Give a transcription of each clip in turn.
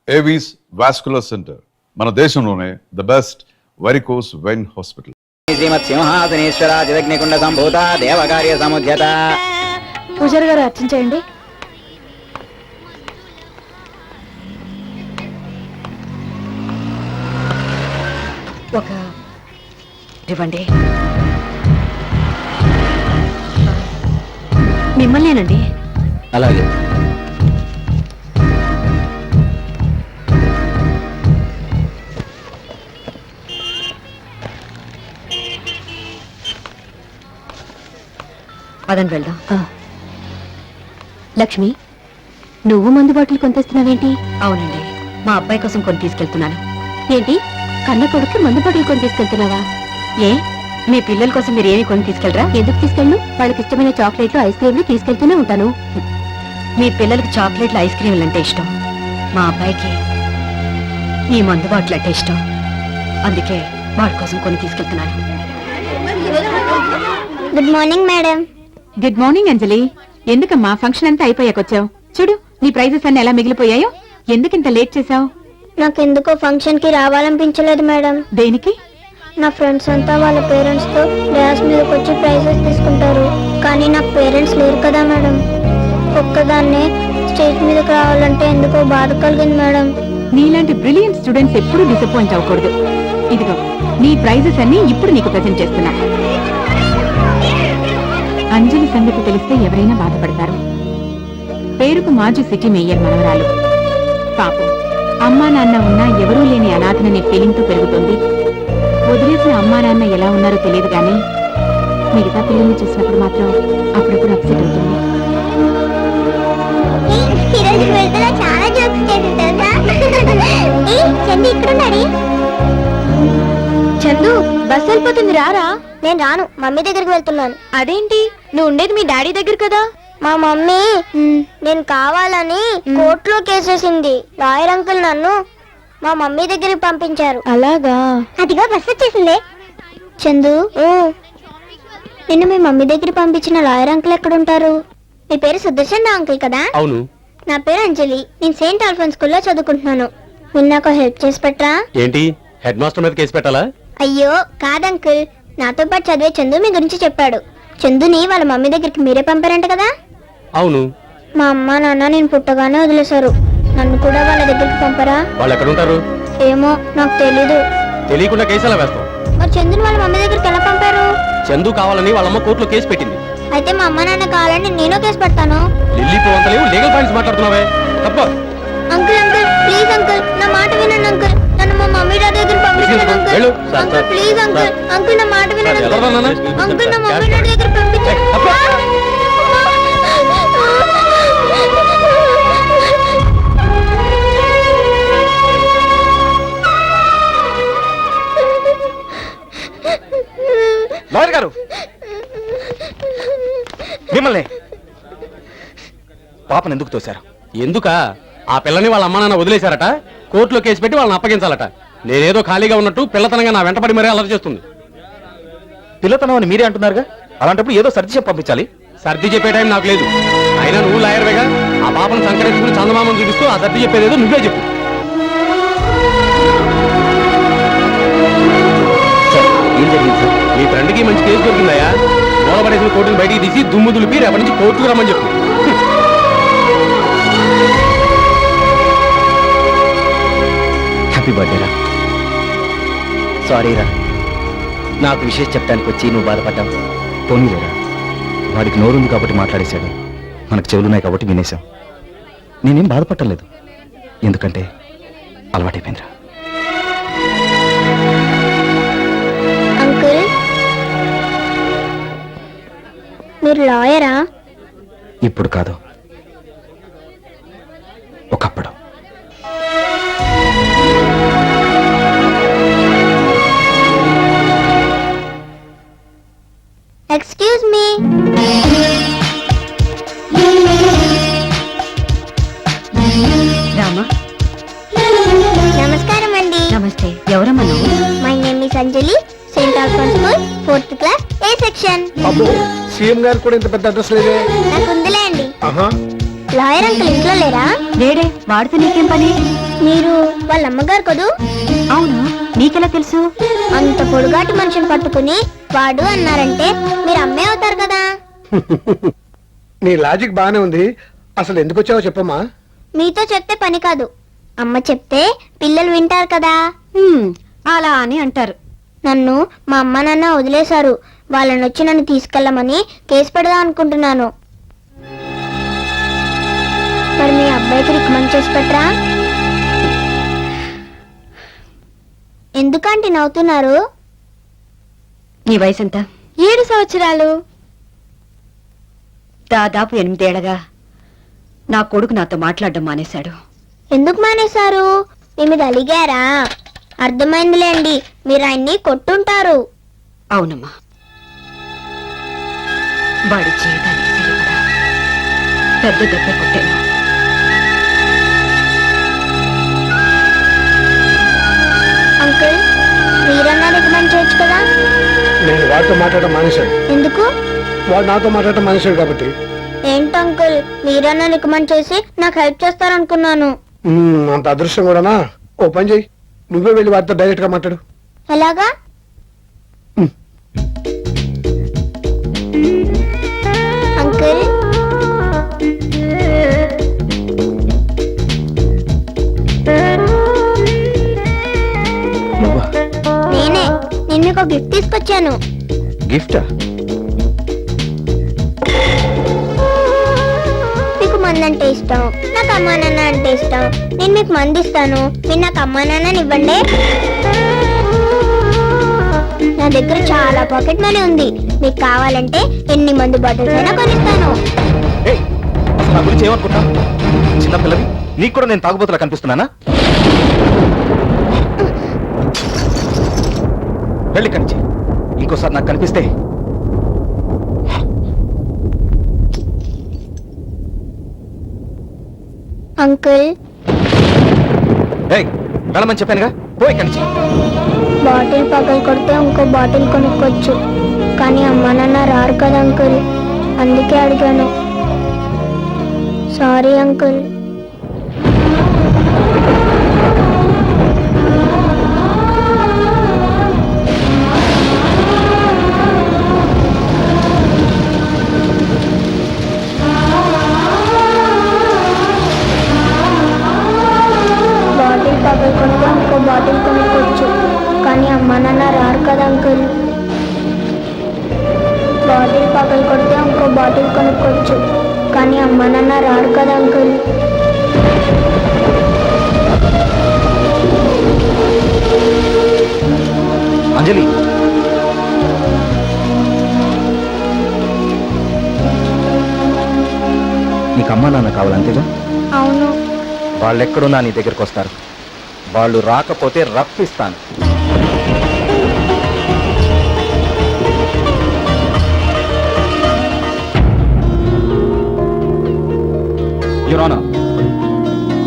Avis vascular centre మన దేశంలోనే the best varicose vein hospital. శ్రీమత్ సింహాసనేశ్వరాజిదగ్నికుండ సంభూత దేవకార్య సముద్యత. పూజారి గారు అర్చించేయండి. ఒక ఇవ్వండి. మిమ్మల్నేనండి. అలాగే. పదండి వెళ్దాం. లక్ష్మి, నువ్వు మందు బాటిల్ కొనితేస్తున్నావేంటి? అవునండి, మా అబ్బాయి కోసం కొని తీసుకెళ్తున్నాను. ఏంటి, కన్న కొడుకు మందు బాటిల్ కొని తీసుకెళ్తున్నావా? ఏ, మీ పిల్లల కోసం మీరు ఏమి కొని తీసుకెళ్ళరా? ఎందుకు తీసుకెళ్ళు? వాళ్ళకి ఇష్టమైన చాక్లెట్లు, ఐస్ క్రీమ్లు తీసుకెళ్తూనే ఉంటాను. మీ పిల్లలకి చాక్లెట్లు, ఐస్ క్రీమ్లు అంటే ఇష్టం. మా అబ్బాయికి ఈ మందు బాటిల్ అంటే ఇష్టం. అందుకే వాడి కోసం కొని తీసుకెళ్తున్నాను. Good morning madam. Good morning Anjali. ఎందుకమ్మా ఫంక్షన్ అంతా అయిపోయాకొచ్చావు? చూడు నీ ప్రైజెస్ అన్ని ఎలా మిగిలిపోయాయో. ఎందుకింత లేట్ చేసావు? నాకెందుకో ఫంక్షన్ కి రావాలనిపించలేదు మేడం. దేనికి? నా ఫ్రెండ్స్ అంతా వాళ్ళ పేరెంట్స్ తో డాన్స్ మీదకి వచ్చి ప్రైజెస్ తీసుకుంటారు. కానీ నాకు పేరెంట్స్ లేరు కదా మేడం. ఒక్కదాన్నే స్టేజ్ మీదకి రావాలంటే ఎందుకో బాధ కలిగింది మేడం. నీలాంటి బ్రిలియంట్ స్టూడెంట్స్ ఎప్పుడూ డిసప్పాయింట్ అవ్వకూడదు. ఇదిగో నీ ప్రైజెస్ అన్ని ఇప్పుడు నీకు ప్రెజెంట్ చేస్తున్నా. అంజలి సంగతి తెలిస్తే ఎవరైనా బాధపడతారు. పేరుకు మాజీ సిటీ మేయర్ మనవరాలు. పాపం అమ్మా నాన్న ఉన్నా ఎవరూ లేని అనాథననే ఫీలింగ్ తో పెరుగుతుంది. వదిలేసిన అమ్మా నాన్న ఎలా ఉన్నారో తెలియదు గానీ మిగతా పిల్లల్ని చూసినప్పుడు మాత్రం అప్పుడప్పుడు అప్సెట్ అవుతుంది. చందు, బస్ వెళ్ళిపోతుంది, రారా? నేను రాను, మమ్మీ దగ్గరికి వెళ్తున్నాను. అదేంటి, నువ్వు ఉండేది మీ డాడీ దగ్గర కదా? మా మమ్మీ నేను కావాలని కోర్టులో కేసేసింది. లాయర్ అంకుల్ నన్ను మా మమ్మీ దగ్గరికి పంపించారు. అలాగా? అదిగో బస్ వచ్చేసిందే. చందు, నిన్ను మీ మమ్మీ దగ్గర పంపించిన లాయర్ అంకుల్ ఎక్కడుంటారు? మీ పేరు సుదర్శన్ అంకుల్ కదా? అవును. నా పేరు అంజలి. నేను సెయింట్ ఆల్ఫోన్స్ స్కూల్లో చదువుకుంటున్నాను. మీరు నాకు హెల్ప్ చేసి పెట్టరా? ఏంటి, హెడ్ మాస్టర్ మీద కేసు పెట్టాలా? అయ్యో కాదంకుల్, నాతో పాటు చదివే చందు మీ గురించి చెప్పాడు. చందుని వాళ్ళ మమ్మీ దగ్గరికి మీరే పంపారంట కదా? అవును. మా అమ్మ నాన్న నేను పుట్టగానే వదిలేశారు. నన్ను కూడా వాళ్ళ దగ్గరికి పంపరా? వాళ్ళు ఎక్కడ ఉంటారు? ఏమో నాకు తెలీదు. తెలియకుండా కేసు ఎలా వేస్తాం? మరి చందుని వాళ్ళ మమ్మీ దగ్గరికి ఎలా పంపారు? చందు కావాలని వాళ్ళమ్మ కోర్టులో కేసు పెట్టింది. అయితే మా అమ్మ నాన్న కావాలని నేను కేసు పెడతాను. లిల్లీ పోవంతలేవు, లీగల్ పాయింట్స్ మాట్లాడుతున్నావే. తప్ప. అంకుల్ అంకుల్ ప్లీజ్ అంకుల్, నా మాట వినండి అంకుల్. నన్ను మా మమ్మీ డాడీ దగ్గర పంపించండి uncle. Uncle please uncle, uncle నా మాట వినండి అంకుల్. అంకుల్ నా మమ్మీ డాడీ దగ్గర పంపించండి. లాయర్ గారు, మిమ్మల్ని పాపను ఎందుకు తోశారు? ఎందుకా? ఆ పిల్లని వాళ్ళ అమ్మ నాన్న వదిలేశారట. కోర్టులో కేసు పెట్టి వాళ్ళని అప్పగించాలట. నేనేదో ఖాళీగా ఉన్నట్టు పిల్లతనంగా నా వెంటపడి మరీ అలర్ట్ చేస్తుంది. పిల్లతనం అని మీరే అంటున్నారుగా, అలాంటప్పుడు ఏదో సర్ది చెప్పి పంపించాలి. సర్ది చెప్పే టైం నాకు లేదు. అయినా నువ్వు లాయర్వేగా, ఆ పాపను సంకరించుకుని చందమామను చూపిస్తూ ఆ సర్ది చెప్పేదేదో నువ్వే చెప్పు. ఏం జరిగింది సార్? మీ ఫ్రెండ్కి మంచి కేసు దొరికిందయా. మూలపడేసిన కోర్టును బయటికి తీసి దుమ్ము దులిపి రేపటి నుంచి కోర్టుకు రమ్మని చెప్పు. హ్యాపీ బర్త్డే రా. సారీ రా, నాకు విషయం చెప్తానికి వచ్చి నువ్వు బాధపడ్డావు. పోనీలేరా, వాడికి నోరుంది కాబట్టి మాట్లాడేశాడు. మనకు చెవులున్నాయి కాబట్టి వినేశాం. నేనేం బాధపడలేదు, ఎందుకంటే అలవాటైపోయిందిరా. అంకుల్, మీరు లాయరా? ఇప్పుడు కాదు, ఒకప్పుడు. Excuse me. రామా. నమస్కారం అండి. నమస్తే. ఎవరమ్మా నువ్వు? My name is Anjali, Saint Alphonse school, 4th class, A section. CM గారు కూడా ఇంత పెద్ద అడ్రస్ లేదే. నాకు ఉందిలే అండి. లాయర్ అంకుల్ ఇంట్లో లేరా? లేడే, వాడితే నీకేం పని? మీరు వాళ్ళ అమ్మగారు కదూ? అవును, నీకెలా తెలుసు? అంత పొడుగాటి మనిషిని పట్టుకుని వాడు అన్నారంటే మీరు అమ్మే అవుతారు కదా. నీ లాజిక్ బానే ఉంది. అసలు ఎందుకు వచ్చావో చెప్పమ్మా. మీతో చెప్తే పని కాదు, అమ్మ చెప్తే పిల్లలు వింటారు కదా. అలా అని అంటారు. నన్ను మా అమ్మ నాన్న వదిలేశారు. వాళ్ళని వచ్చి నన్ను తీసుకెళ్ళమని కేసు పెడదాం అనుకుంటున్నాను. మరి మీ అబ్బాయికి రికమెండ్ చేసి పెట్టరా? ఎందుకంటే నవ్వుతున్నారు? నీ వయసు ఎంత? 7 సంవత్సరాలు. దాదాపు 8 ఏళ్లగా నా కొడుకు నాతో మాట్లాడడం మానేశాడు. ఎందుకు మానేశారు? మీ మీద అలిగారా? అర్థమైందిలేండి, మీరు ఆయన్ని కొట్టుంటారు. అవునమ్మా, వాడి జీవితానికి సరిపడా పెద్ద దెబ్బ కొట్టాను. అంకుల్, మీరన్నా రికమెండ్ చేయొచ్చు కదా. నేను వాడితో మాట్లాడటం మానేశాడు. ఎందుకు? వాడు నాతో మాట్లాడటం మానేశాడు కాబట్టి. ఏంటి అంకుల్, మీరన్నా రికమెండ్ చేసి నాకు హెల్ప్ చేస్తారనుకున్నాను. అంత అదృష్టం కూడానా? ఓ పని చెయ్యి, నువ్వే వెళ్ళి వాడితో డైరెక్ట్ గా మాట్లాడు. ఎలాగా? అంకుల్, నువ్వా? నేనే. నేను మీకు ఒక గిఫ్ట్ తీసుకొచ్చాను. గిఫ్టా? మీకు మంది అంటే ఇష్టం, నాకు అమ్మా నాన్న అంటే ఇష్టం. నేను మీకు మంది ఇస్తాను, మీరు నాకు అమ్మా నాన్నని ఇవ్వండి. నా దగ్గర చాలా పాకెట్ మనీ ఉంది. మీకు కావాలంటే ఎన్ని మందు బాటిల్స్ అయినా కొనిస్తాను. ఏయ్, అసలు నా గురించి ఏమనుకుంటా? చిన్నపిల్లవి, నీకు కూడా నేను తాగుబోతులా కనిపిస్తున్నానా? వెళ్ళి కంచి, ఇంకోసారి నాకు కనిపిస్తే అంకుల్, ఏయ్, వెళ్ళమని చెప్పానుగా, పోయి కంచి. బాటిల్ పగలు కొడితే ఇంకో బాటిల్ కొనుక్కోవచ్చు, కానీ అమ్మా నాన్న రారు కదా అంకుల్, అందుకే అడిగాను. Sorry uncle. బాటిల్ పగలు కొడితే ఇంకో బాటిల్ కొనుక్కోవచ్చు, కానీ అమ్మా నాన్న రారు కదా అంకుల్. బాటిల్ పగలు కొడితే ఇంకో బాటిల్ కొనుక్కోవచ్చు, కానీ అమ్మా నాన్న రారు కదా అంకుల్. అంజలి, నీకు అమ్మా నాన్న కావాలంతేగా? అవును. వాళ్ళెక్కడున్నా నీ దగ్గరకు వస్తారు. వాళ్ళు రాకపోతే రప్పిస్తాను. యువర్ ఆనర్,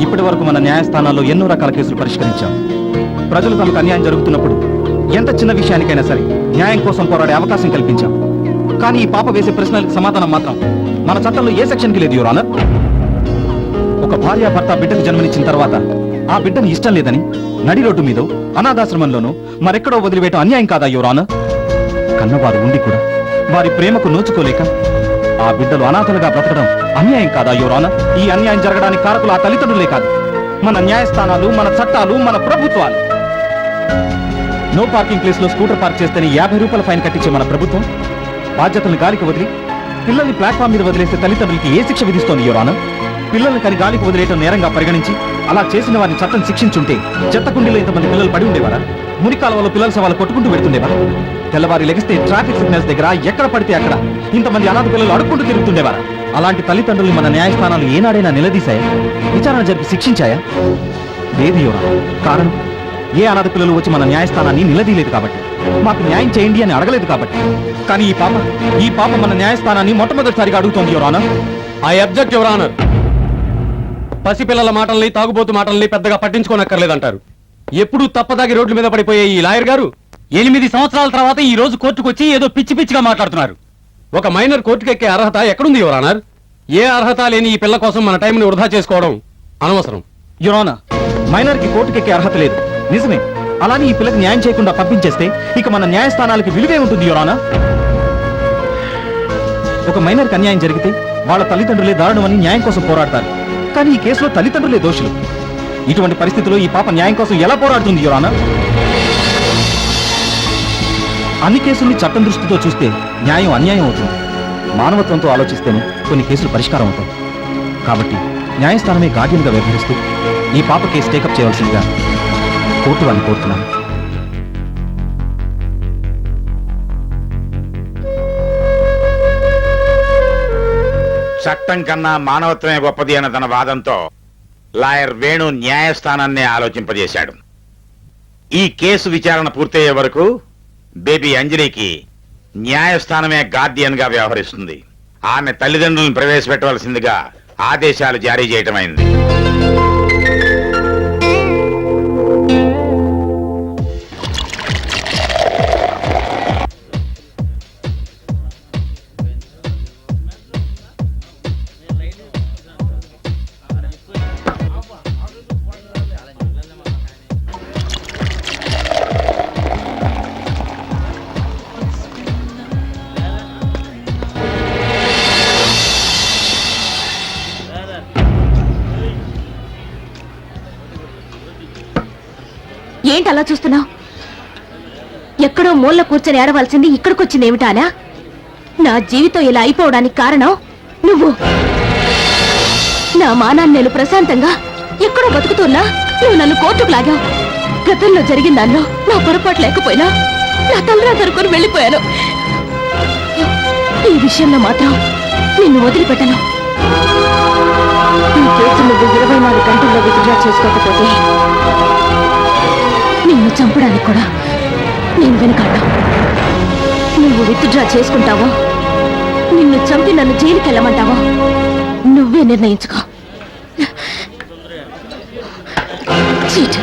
ఇప్పటి వరకు మన న్యాయస్థానాల్లో ఎన్నో రకాల కేసులు పరిష్కరించాం. ప్రజలు తమకు అన్యాయం జరుగుతున్నప్పుడు ఎంత చిన్న విషయానికైనా సరే న్యాయం కోసం పోరాడే అవకాశం కల్పించాం. కానీ ఈ పాప వేసే ప్రశ్నలకు సమాధానం మాత్రం మన చట్టంలో ఏ సెక్షన్కి లేదు యువర్ ఆనర్. ఒక భార్య భర్త బిడ్డకు జన్మనిచ్చిన తర్వాత ఆ బిడ్డను ఇష్టం లేదని నడి రోడ్డు మీదో అనాథాశ్రమంలోనూ మరెక్కడో వదిలివేయటం అన్యాయం కాదా యువర్ ఆనర్? కన్నవారు ఉండి కూడా వారి ప్రేమకు నోచుకోలేక ఆ బిడ్డలు అనాథలుగా బ్రతకడం అన్యాయం కాదా యువర్ ఆనర్? ఈ అన్యాయం జరగడానికి కారకులు ఆ తల్లిదండ్రులే కాదు, మన న్యాయస్థానాలు, మన చట్టాలు, మన ప్రభుత్వాలు. నో పార్కింగ్ ప్లేస్ లో స్కూటర్ పార్క్ చేస్తేనే 50 రూపాయల ఫైన్ కట్టించే మన ప్రభుత్వం బాధ్యతలను గాలికి వదిలి పిల్లల్ని ప్లాట్ఫామ్ మీద వదిలేసే తల్లిదండ్రులకి ఏ శిక్ష విధిస్తోంది యువర్ ఆనర్? పిల్లల్ని కని గాలికి వదిలేయటం నేరంగా పరిగణించి అలా చేసిన వారిని చట్టం శిక్షించుంటే చెత్తకుండీలో ఇంతమంది పిల్లలు పడి ఉండేవారా? మురికాలవలో పిల్లల సవాలు కొట్టుకుంటూ పెడుతుండేవారా? తెల్లవారి లెగిస్తే ట్రాఫిక్ సిగ్నల్స్ దగ్గర ఎక్కడ పడితే అక్కడ ఇంతమంది అనాథ పిల్లలు అడుక్కుంటూ తిరుగుతుండేవారా? అలాంటి తల్లిదండ్రులు మన న్యాయస్థానాలు ఏనాడైనా నిలదీశాయా? విచారణ జరిపి శిక్షించాయా? లేదు యువర్ ఆనర్. కారణం, ఏ అనాథ పిల్లలు వచ్చి మన న్యాయస్థానాన్ని నిలదీయలేదు కాబట్టి, మాకు న్యాయం చేయండి అని అడగలేదు కాబట్టి. కానీ ఈ పాప మన న్యాయస్థానాన్ని మొట్టమొదటిసారిగా అడుగుతోంది your honour. I object your honour. పసిపిల్లల మాటల్ని, తాగుబోతు మాటల్ని పెద్దగా పట్టించుకోనక్కర్లేదంటారు. ఎప్పుడూ తప్పదాగి రోడ్ల మీద పడిపోయే ఈ లాయర్ గారు 8 సంవత్సరాల తర్వాత ఈ రోజు కోర్టుకు వచ్చి ఏదో పిచ్చి పిచ్చిగా మాట్లాడుతున్నారు. ఒక మైనర్ కోర్టుకెక్కే అర్హత ఎక్కడుంది యువర్ ఆనర్? ఏ అర్హత లేని ఈ పిల్ల కోసం మన టైంని వృధా చేసుకోవడం అనవసరం. యురానా, మైనర్ కి కోర్టుకెక్కే అర్హత లేదు నిజమే. అలాని ఈ పిల్లకి న్యాయం చేయకుండా పంపించేస్తే ఇక మన న్యాయస్థానాలకి విలువే ఉంటుంది యురానా. ఒక మైనర్ కి అన్యాయం జరిగితే వాళ్ళ తల్లిదండ్రులే దారుణమని న్యాయం కోసం పోరాడతారు. కానీ ఈ కేసులో తల్లిదండ్రులే దోషులు. ఇటువంటి పరిస్థితుల్లో ఈ పాప న్యాయం కోసం ఎలా పోరాడుతుంది యురానా? అన్ని కేసుల్ని చట్టం దృష్టితో చూస్తే న్యాయం అన్యాయం అవుతుంది. మానవత్వంతో ఆలోచిస్తేనే కొన్ని కేసులు పరిష్కారం అవుతాయి. కాబట్టి న్యాయస్థానమే గార్డియన్గా వ్యవహరిస్తూ ఈ పాప కేసు టేకప్ చేయవలసిందిగా కోర్టు వాళ్ళని కోరుతున్నాను. చట్టం కన్నా మానవత్వమే గొప్పది అన్న తన వాదంతో లాయర్ వేణు న్యాయస్థానాన్ని ఆలోచింపజేశాడు. ఈ కేసు విచారణ పూర్తయ్యే వరకు బేబీ అంజలికి న్యాయస్థానమే గార్డియన్ గా వ్యవహరిస్తుంది. ఆమె తల్లిదండ్రులను ప్రవేశపెట్టవలసిందిగా ఆదేశాలు జారీ చేయటమైంది. ఏంటి అలా చూస్తున్నావు? ఎక్కడో మూల కూర్చొని ఏడవలసింది ఇక్కడికొచ్చింది ఏమిటానా? నా జీవితం ఇలా అయిపోవడానికి కారణం నువ్వు. నా మానాన్ని నేను ప్రశాంతంగా ఎక్కడో బతుకుతున్నా నువ్వు నన్ను కోర్టుకు లాగావు. గతంలో జరిగిన దానిలో నా పొరపాటు లేకపోయినా నా తలరా తరుకొని వెళ్ళిపోయాను. ఈ విషయంలో మాత్రం నిన్ను వదిలిపెట్టను. ఈ కేసు నువ్వు 24 గంటల్లో విత్డ్రా చేసుకోకపోతే నిన్ను చంపడానికి కూడా నేను వెనకాడ్డా. నువ్వు విత్డ్రా చేసుకుంటావో నిన్ను చంపి నన్ను జైలుకి వెళ్ళమంటావో నువ్వే నిర్ణయించుకో. చీట్.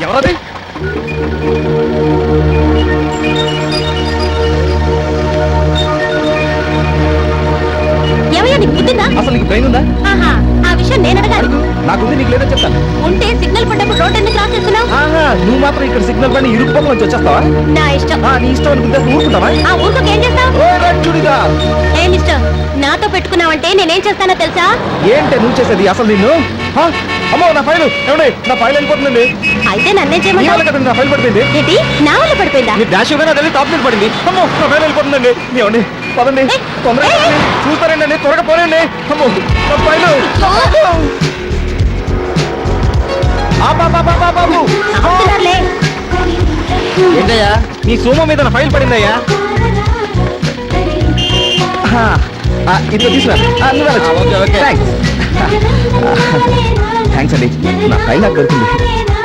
ఎవరది? ఏమయ్యా నీకు బుద్ధిందా? అసలు నీకు బ్రెయిన్ ఉందా? ఆహా, ఆ విషయం నేను అడగాలి. నాకుంది, నీకు లేదని చెప్తాను. ఉంటే సిగ్నల్ పడ్డప్పుడు రోడ్ ఎందుకు క్రాస్ చేస్తున్నావు? ఆహా, నువ్వు మాత్రం ఇక్కడ సిగ్నల్ పైన ఇరుక్కుపోక నుంచి వచ్చేస్తావా? నా ఇష్టం. నీ ఇష్టం అనుకుంటే ఊరుకుంటావా? ఆ ఊరుకోకి ఏం చేస్తావు? ఓ రంచుడిగా! ఏ మిస్టర్, నాతో పెట్టుకున్నావంటే నేనేం చేస్తానో తెలుసా? ఏంటే నువ్వు చేసేది అసలు నిన్ను? అమ్మో నా ఫైల్ ఏమండి, నా ఫైల్ వెళ్ళిపోతుందండి. అయితే నన్నేం నీ వల్ల చేయమంటావు? కదండి నా ఫైల్ పడిపోయింది. ఏంటి, నా వల్ల పడిపోయిందా? మీ డాష్ ఇవ్వగానే అది టాప్ మీద పడింది. అమ్మో నా ఫైల్ వెళ్ళిపోతుందండి. ఏమండి పదండి, తొందరగా చూస్తారండి, త్వరగా పోనండి. అమ్మో నా ఫైల్. బాబు ఆపుతున్నారులే. ఏంటయ్యా నీ సోమ మీద నా ఫైల్ పడిందయ్యా. ఇట్లా తీసుకురా. థ్యాంక్స్ అండి, నా ఫైల్ నాకు దొరికింది.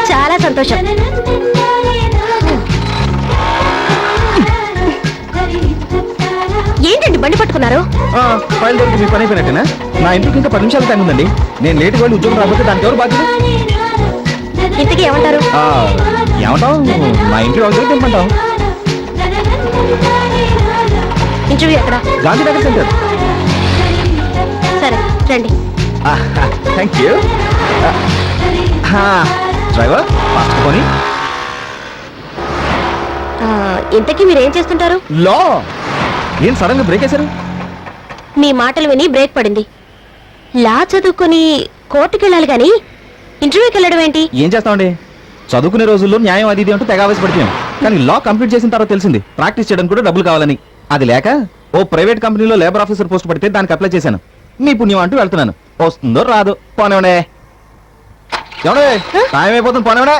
చాలా సంతోషం. ఏంటండి బండి పట్టుకున్నారు? ఫైల్ దొరికి మీ పని అయిపోయినట్టేనా? నా ఇంటికి ఇంకా 10 నిమిషాలు టైం ఉందండి. నేను లేట్గా వెళ్ళి ఉద్యోగం రాకపోతే దానికి ఎవరు బాధ్యత? ఇంతకీ ఏమంటారు? ఏమంటావు, మా ఇంట్లో వాళ్ళకి తెమ్మంటావు. ఇంటర్వ్యూ ఎక్కడ? గాంధీనగర్ సెంటర్. సరే రండి. Thank you. డ్రైవర్ ఫాస్ట్ కొని. ఇంతకీ మీరు ఏం చేస్తుంటారు? లో ఏం సడన్ గా బ్రేక్ వేశారు? మీ మాటలు విని బ్రేక్ పడింది. లా చదువుకొని కోర్టుకి వెళ్ళాలి కానీ ఇంటర్వ్యూకి వెళ్ళడం ఏంటి? ఏం చేస్తామండి, చదువుకునే రోజుల్లో న్యాయం అది ఇది అంటూ తెగ ఆవేశపడిపోయాం. కానీ లా కంప్లీట్ చేసిన తర్వాత తెలిసింది ప్రాక్టీస్ చేయడానికి కూడా డబ్బులు కావాలని. అది లేక ఓ ప్రైవేట్ కంపెనీలో లేబర్ ఆఫీసర్ పోస్ట్ పడితే దానికి అప్లై చేశాను. మీ పుణ్యం అంటూ వెళ్తున్నాను. వస్తుందో రాదు. పోనేవడే ఎవడే, టైం అయిపోతుంది. పోనేవడే.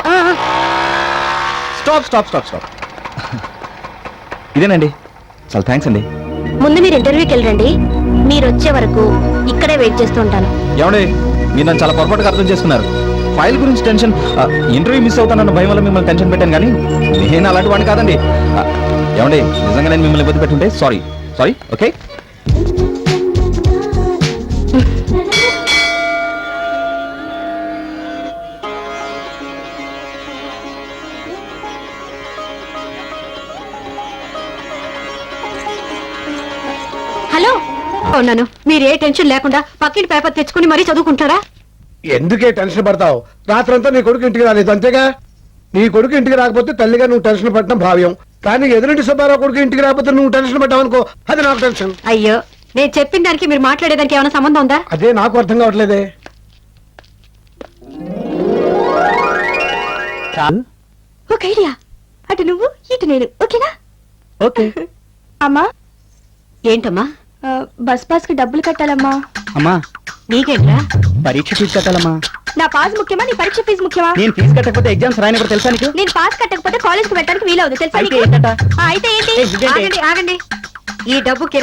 Stop stop stop stop. ఇదేనండి చాలా థ్యాంక్స్ అండి. ముందు మీరు ఇంటర్వ్యూకి వెళ్ళండి. మీరు వచ్చే వరకు ఇక్కడే వెయిట్ చేస్తూ ఉంటాను. ఏమండి, మీరు నన్ను చాలా పొరపాటుగా అర్థం చేసుకున్నారు. ఫైల్ గురించి టెన్షన్, ఇంటర్వ్యూ మిస్ అవుతానన్న భయం వల్ల మిమ్మల్ని టెన్షన్ పెట్టాను, కానీ నేను అలాంటి వాడిని కాదండి. ఏమండి, నిజంగా నేను మిమ్మల్ని ఇబ్బంది పెట్టుంటే సారీ. ఓకే. హలో ఉన్నాను. మీరు ఏ టెన్షన్ లేకుండా పక్కింటి పేపర్ తెచ్చుకుని మరీ చదువుకుంటారా? ఎందుకే టెన్షన్ పడతావు? రాత్రంతా నీ కొడుకు ఇంటికి రాలేదు అంతేగా. నీ కొడుకు ఇంటికి రాకపోతే తల్లిగా నువ్వు టెన్షన్ పడటం భావ్యం, కానీ ఎదురింటి సుబ్బారావు కొడుకు ఇంటికి రాకపోతే నువ్వు టెన్షన్ పడ్డావు అనుకో, అది నాకు టెన్షన్. అయ్యో, నేను చెప్పిన దానికి మీరు మాట్లాడేదానికి ఏమైనా సంబంధం ఉందా? అదే నాకు అర్థం కావట్లేదే. ఒక ఐడియా. అటు నువ్వు ఇటు నేను, ఓకేనా? ఓకే. అమ్మా, ఏంటమ్మా? బస్ పాస్ కి డబ్బులు కట్టాలమ్మా. అమ్మా నీకేంట్రా? పరీక్ష ఫీజు కట్టాలమ్మా. నా పాస్ ముఖ్యమా, నీ పరీక్ష ఫీజు ముఖ్యమా? నేను ఫీజు కట్టకపోతే ఎగ్జామ్స్ రాయని కూడా తెలుసా నీకు? నేను పాస్ కట్టకపోతే కాలేజ్ కి వెళ్ళడానికి వీలవుదు తెలుసా అయితే నీకు? ఏంటట? అయితే ఏంటి? ఇదేంటి? ఆగండి. ఈ డబ్బు కిరాణా